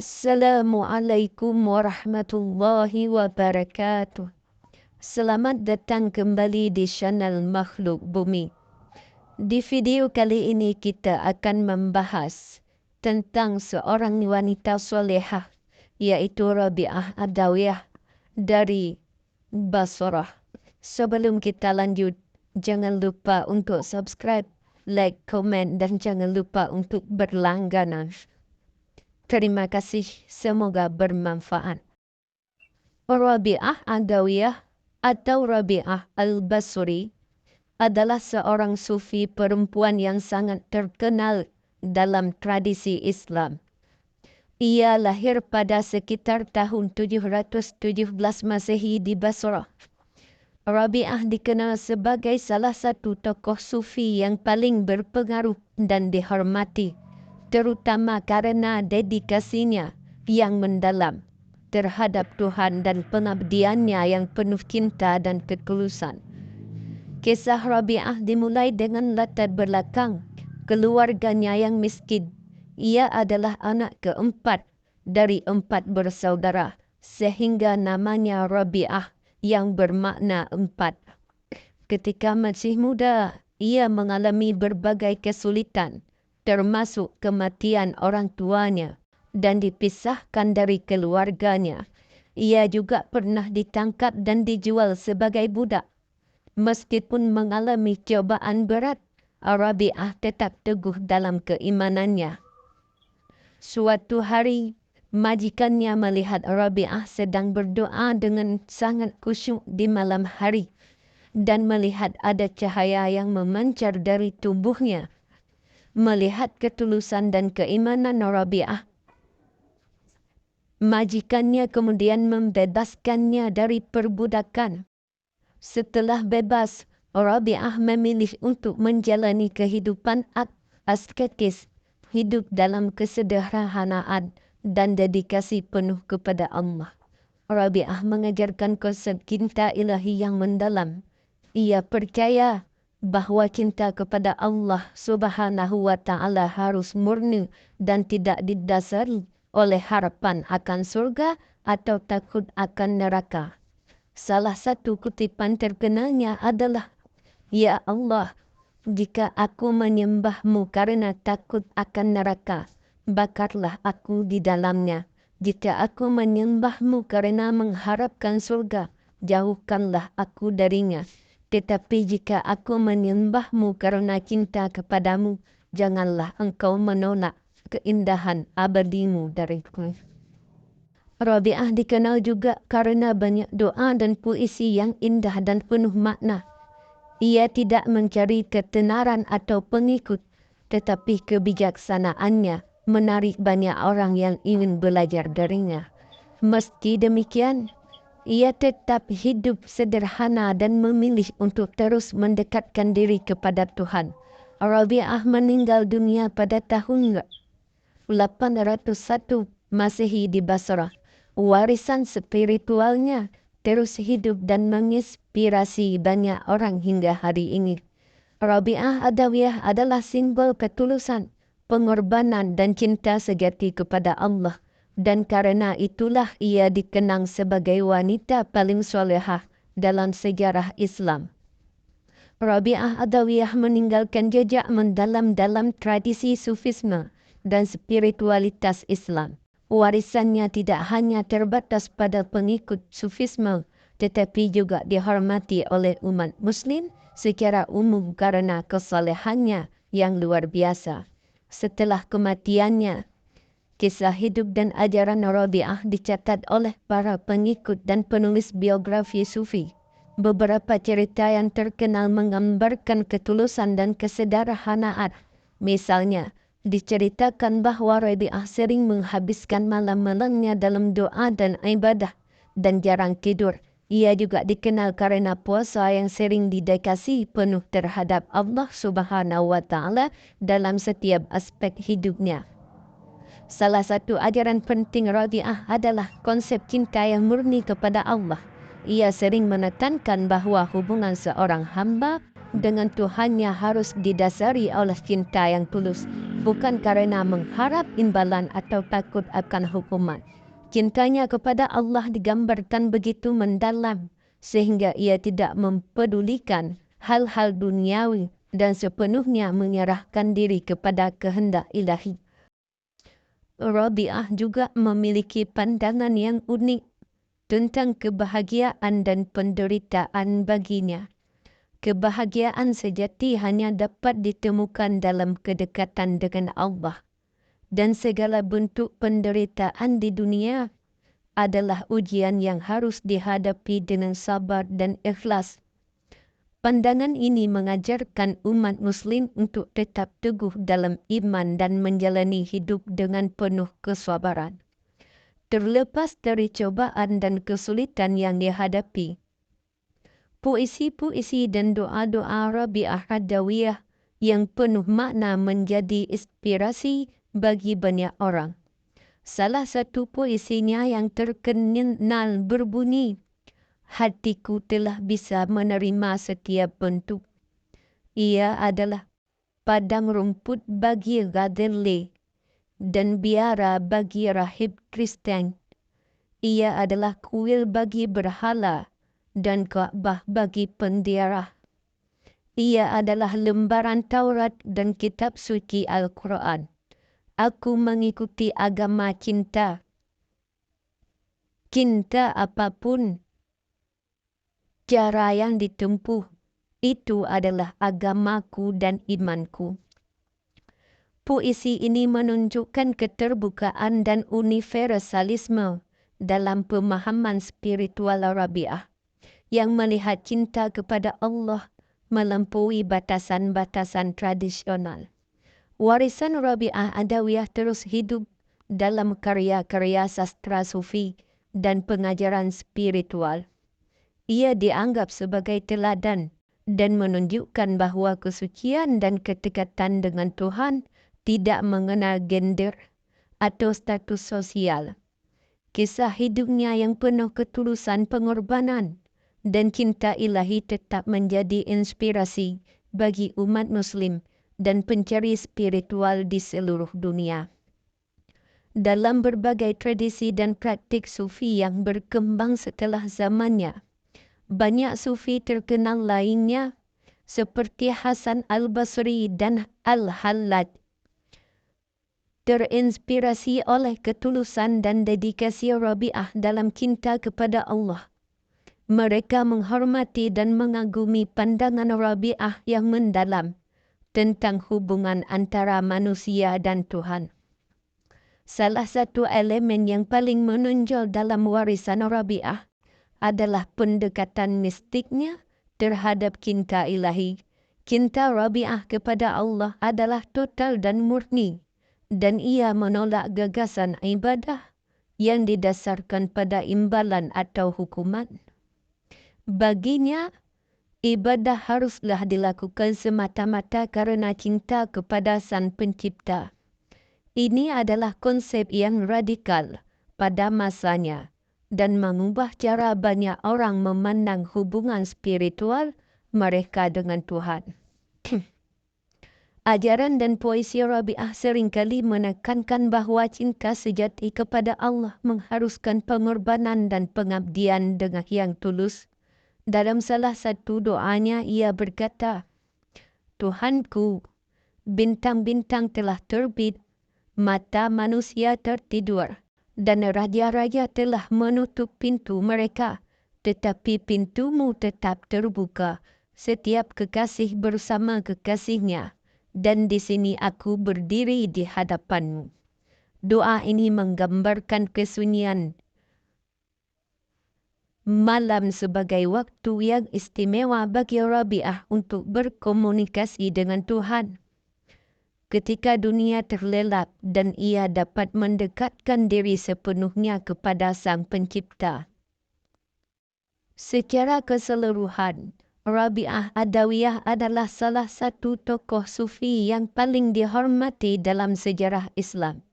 Assalamualaikum warahmatullahi wabarakatuh. Selamat datang kembali di channel Makhluk Bumi. Di video kali ini kita akan membahas tentang seorang wanita solehah, yaitu Rabi'ah Adawiyah dari Basrah. Sebelum kita lanjut, jangan lupa untuk subscribe, like, komen, dan jangan lupa untuk berlangganan. Terima kasih, semoga bermanfaat. Rabi'ah Adawiyah atau Rabi'ah Al-Basri adalah seorang sufi perempuan yang sangat terkenal dalam tradisi Islam. Ia lahir pada sekitar tahun 717 Masehi di Basrah. Rabi'ah dikenal sebagai salah satu tokoh sufi yang paling berpengaruh dan dihormati, terutama karena dedikasinya yang mendalam terhadap Tuhan dan pengabdiannya yang penuh cinta dan ketulusan. Kisah Rabi'ah dimulai dengan latar belakang keluarganya yang miskin. Ia adalah anak keempat dari 4 bersaudara, sehingga namanya Rabi'ah yang bermakna 4. Ketika masih muda, ia mengalami berbagai kesulitan, termasuk kematian orang tuanya dan dipisahkan dari keluarganya. Ia juga pernah ditangkap dan dijual sebagai budak. Meskipun mengalami cobaan berat, Rabi'ah tetap teguh dalam keimanannya. Suatu hari, majikannya melihat Rabi'ah sedang berdoa dengan sangat khusyuk di malam hari dan melihat ada cahaya yang memancar dari tubuhnya. Melihat ketulusan dan keimanan Rabi'ah, majikannya kemudian membebaskannya dari perbudakan. Setelah bebas, Rabi'ah memilih untuk menjalani kehidupan asketis, hidup dalam kesederhanaan dan dedikasi penuh kepada Allah. Rabi'ah mengajarkan konsep cinta ilahi yang mendalam. Ia percaya bahwa cinta kepada Allah Subhanahu wa Ta'ala harus murni dan tidak didasari oleh harapan akan surga atau takut akan neraka. Salah satu kutipan terkenalnya adalah, "Ya Allah, jika aku menyembahmu karena takut akan neraka, bakarlah aku di dalamnya. Jika aku menyembahmu karena mengharapkan surga, jauhkanlah aku darinya. Tetapi jika aku menyembahmu karena cinta kepadamu, janganlah engkau menolak keindahan abadimu dariku." Rabi'ah dikenal juga karena banyak doa dan puisi yang indah dan penuh makna. Ia tidak mencari ketenaran atau pengikut, tetapi kebijaksanaannya menarik banyak orang yang ingin belajar darinya. Meski demikian, ia tetap hidup sederhana dan memilih untuk terus mendekatkan diri kepada Tuhan. Rabi'ah meninggal dunia pada tahun 801 Masehi di Basrah. Warisan spiritualnya terus hidup dan menginspirasi banyak orang hingga hari ini. Rabi'ah Adawiyah adalah simbol ketulusan, pengorbanan dan cinta sejati kepada Allah. Dan karena itulah ia dikenang sebagai wanita paling solehah dalam sejarah Islam. Rabi'ah Adawiyah meninggalkan jejak mendalam dalam tradisi sufisme dan spiritualitas Islam. Warisannya tidak hanya terbatas pada pengikut sufisme, tetapi juga dihormati oleh umat muslim secara umum karena kesalehannya yang luar biasa. Setelah kematiannya, kisah hidup dan ajaran Rabi'ah dicatat oleh para pengikut dan penulis biografi sufi. Beberapa cerita yang terkenal menggambarkan ketulusan dan kesederhanaan. Misalnya, diceritakan bahwa Rabi'ah sering menghabiskan malam-malamnya dalam doa dan ibadah dan jarang tidur. Ia juga dikenal karena puasa yang sering didedikasi penuh terhadap Allah Subhanahu wa Ta'ala dalam setiap aspek hidupnya. Salah satu ajaran penting Rabi'ah adalah konsep cinta yang murni kepada Allah. Ia sering menekankan bahwa hubungan seorang hamba dengan Tuhannya harus didasari oleh cinta yang tulus, bukan karena mengharap imbalan atau takut akan hukuman. Cintanya kepada Allah digambarkan begitu mendalam sehingga ia tidak mempedulikan hal-hal duniawi dan sepenuhnya menyerahkan diri kepada kehendak ilahi. Rabi'ah juga memiliki pandangan yang unik tentang kebahagiaan dan penderitaan baginya. Kebahagiaan sejati hanya dapat ditemukan dalam kedekatan dengan Allah. Dan segala bentuk penderitaan di dunia adalah ujian yang harus dihadapi dengan sabar dan ikhlas. Pandangan ini mengajarkan umat Muslim untuk tetap teguh dalam iman dan menjalani hidup dengan penuh kesabaran. Terlepas dari cobaan dan kesulitan yang dihadapi, puisi-puisi dan doa-doa Rabi'ah Adawiyah yang penuh makna menjadi inspirasi bagi banyak orang. Salah satu puisinya yang terkenal berbunyi, "Hatiku telah bisa menerima setiap bentuk. Ia adalah padang rumput bagi Gadelle dan biara bagi rahib Kristen. Ia adalah kuil bagi berhala dan Ka'bah bagi penziarah. Ia adalah lembaran Taurat dan kitab suci Al-Quran. Aku mengikuti agama cinta. Cinta apapun cara yang ditempuh, itu adalah agamaku dan imanku." Puisi ini menunjukkan keterbukaan dan universalisme dalam pemahaman spiritual Rabi'ah yang melihat cinta kepada Allah melampaui batasan-batasan tradisional. Warisan Rabi'ah Adawiyah terus hidup dalam karya-karya sastra sufi dan pengajaran spiritual. Ia dianggap sebagai teladan dan menunjukkan bahawa kesucian dan kedekatan dengan Tuhan tidak mengenal gender atau status sosial. Kisah hidupnya yang penuh ketulusan pengorbanan dan cinta ilahi tetap menjadi inspirasi bagi umat Muslim dan pencari spiritual di seluruh dunia. Dalam berbagai tradisi dan praktik sufi yang berkembang setelah zamannya, banyak sufi terkenal lainnya seperti Hasan al-Basri dan Al-Hallaj terinspirasi oleh ketulusan dan dedikasi Rabi'ah dalam cinta kepada Allah. Mereka menghormati dan mengagumi pandangan Rabi'ah yang mendalam tentang hubungan antara manusia dan Tuhan. Salah satu elemen yang paling menonjol dalam warisan Rabi'ah adalah pendekatan mistiknya terhadap cinta ilahi. Cinta Rabi'ah kepada Allah adalah total dan murni, dan ia menolak gagasan ibadah yang didasarkan pada imbalan atau hukuman. Baginya, ibadah haruslah dilakukan semata-mata karena cinta kepada Sang Pencipta. Ini adalah konsep yang radikal pada masanya dan mengubah cara banyak orang memandang hubungan spiritual mereka dengan Tuhan. Ajaran dan puisi Rabi'ah seringkali menekankan bahawa cinta sejati kepada Allah mengharuskan pengorbanan dan pengabdian dengan yang tulus. Dalam salah satu doanya ia berkata, "Tuhanku, bintang-bintang telah terbit, mata manusia tertidur, dan raja-raja telah menutup pintu mereka, tetapi pintumu tetap terbuka. Setiap kekasih bersama kekasihnya, dan di sini aku berdiri di hadapanmu." Doa ini menggambarkan kesunyian malam sebagai waktu yang istimewa bagi Rabi'ah untuk berkomunikasi dengan Tuhan. Ketika dunia terlelap dan ia dapat mendekatkan diri sepenuhnya kepada Sang Pencipta. Secara keseluruhan, Rabi'ah Adawiyah adalah salah satu tokoh sufi yang paling dihormati dalam sejarah Islam.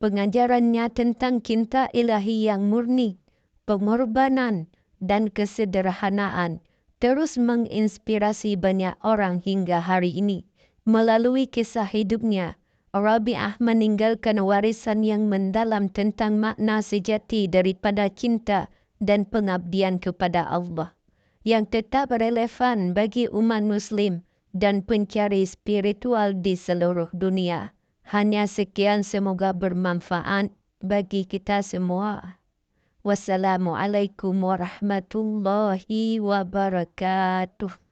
Pengajarannya tentang cinta ilahi yang murni, pengorbanan dan kesederhanaan terus menginspirasi banyak orang hingga hari ini. Melalui kisah hidupnya, Rabi'ah meninggalkan warisan yang mendalam tentang makna sejati daripada cinta dan pengabdian kepada Allah, yang tetap relevan bagi umat Muslim dan pencari spiritual di seluruh dunia. Hanya sekian, semoga bermanfaat bagi kita semua. Wassalamualaikum warahmatullahi wabarakatuh.